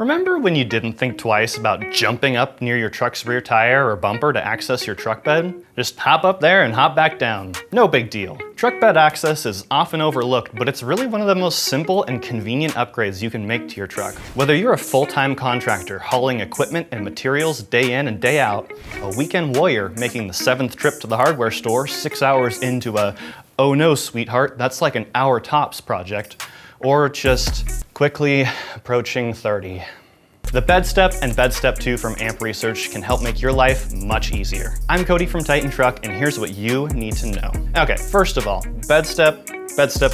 Remember when you didn't think twice about jumping up near your truck's rear tire or bumper to access your truck bed? Just hop up there and hop back down. No big deal. Truck bed access is often overlooked, but it's really one of the most simple and convenient upgrades you can make to your truck. Whether you're a full-time contractor hauling equipment and materials day in and day out, a weekend warrior making the 7th trip to the hardware store 6 hours into a "oh no, sweetheart, that's like an hour tops" project, or just quickly approaching 30. The Bed Step and Bed Step 2 from Amp Research can help make your life much easier. I'm Cody from Titan Truck, and here's what you need to know. Okay, first of all, Bed Step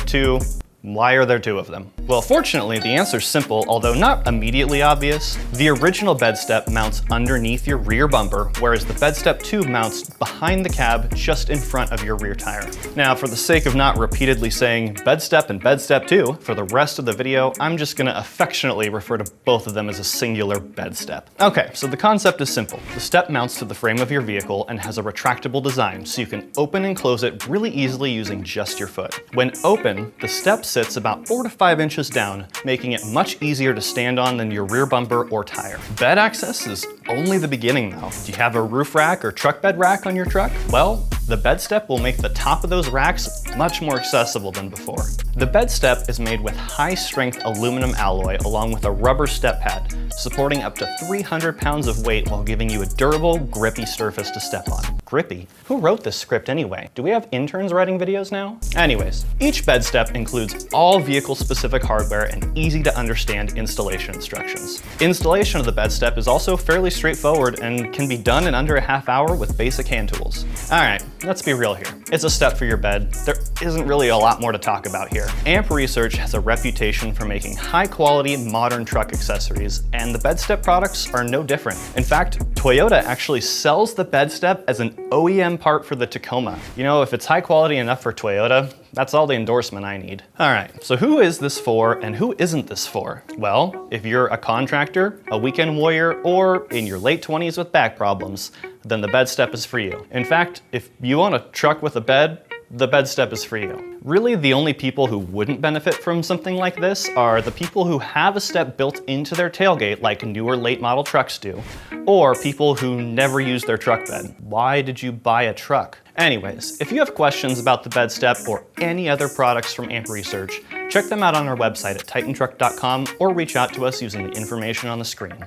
2, why are there 2 of them? Well, fortunately, the answer's simple, although not immediately obvious. The original Bed Step mounts underneath your rear bumper, whereas the Bed Step 2 mounts behind the cab just in front of your rear tire. Now, for the sake of not repeatedly saying Bed Step and Bed Step 2, for the rest of the video, I'm just gonna affectionately refer to both of them as a singular Bed Step. Okay, so the concept is simple. The step mounts to the frame of your vehicle and has a retractable design, so you can open and close it really easily using just your foot. When open, the step sits about 4 to 5 inches down, making it much easier to stand on than your rear bumper or tire. Bed access is only the beginning though. Do you have a roof rack or truck bed rack on your truck? Well, the Bed Step will make the top of those racks much more accessible than before. The Bed Step is made with high-strength aluminum alloy along with a rubber step pad, supporting up to 300 pounds of weight while giving you a durable, grippy surface to step on. Grippy? Who wrote this script anyway? Do we have interns writing videos now? Anyways, each Bed Step includes all vehicle-specific hardware and easy-to-understand installation instructions. Installation of the Bed Step is also fairly straightforward and can be done in under a half hour with basic hand tools. All right, let's be real here. It's a step for your bed. There isn't really a lot more to talk about here. Amp Research has a reputation for making high-quality, modern truck accessories, and the Bed Step products are no different. In fact, Toyota actually sells the Bed Step as an OEM part for the Tacoma. You know, if it's high quality enough for Toyota, that's all the endorsement I need. All right, so who is this for and who isn't this for? Well, if you're a contractor, a weekend warrior, or in your late 20s with back problems, then the Bed Step is for you. In fact, if you own a truck with a bed, the Bed Step is for you. Really, the only people who wouldn't benefit from something like this are the people who have a step built into their tailgate like newer late model trucks do, or people who never use their truck bed. Why did you buy a truck? Anyways, if you have questions about the Bed Step or any other products from Amp Research, check them out on our website at titantruck.com or reach out to us using the information on the screen.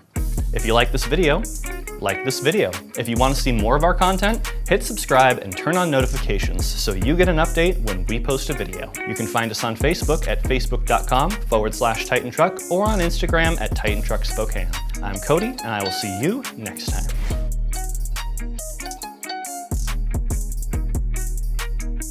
If you like this video, like this video. If you want to see more of our content, hit subscribe and turn on notifications so you get an update when we post a video. You can find us on Facebook at facebook.com/TitanTruck or on Instagram at TitanTruckSpokane. I'm Cody, and I will see you next time.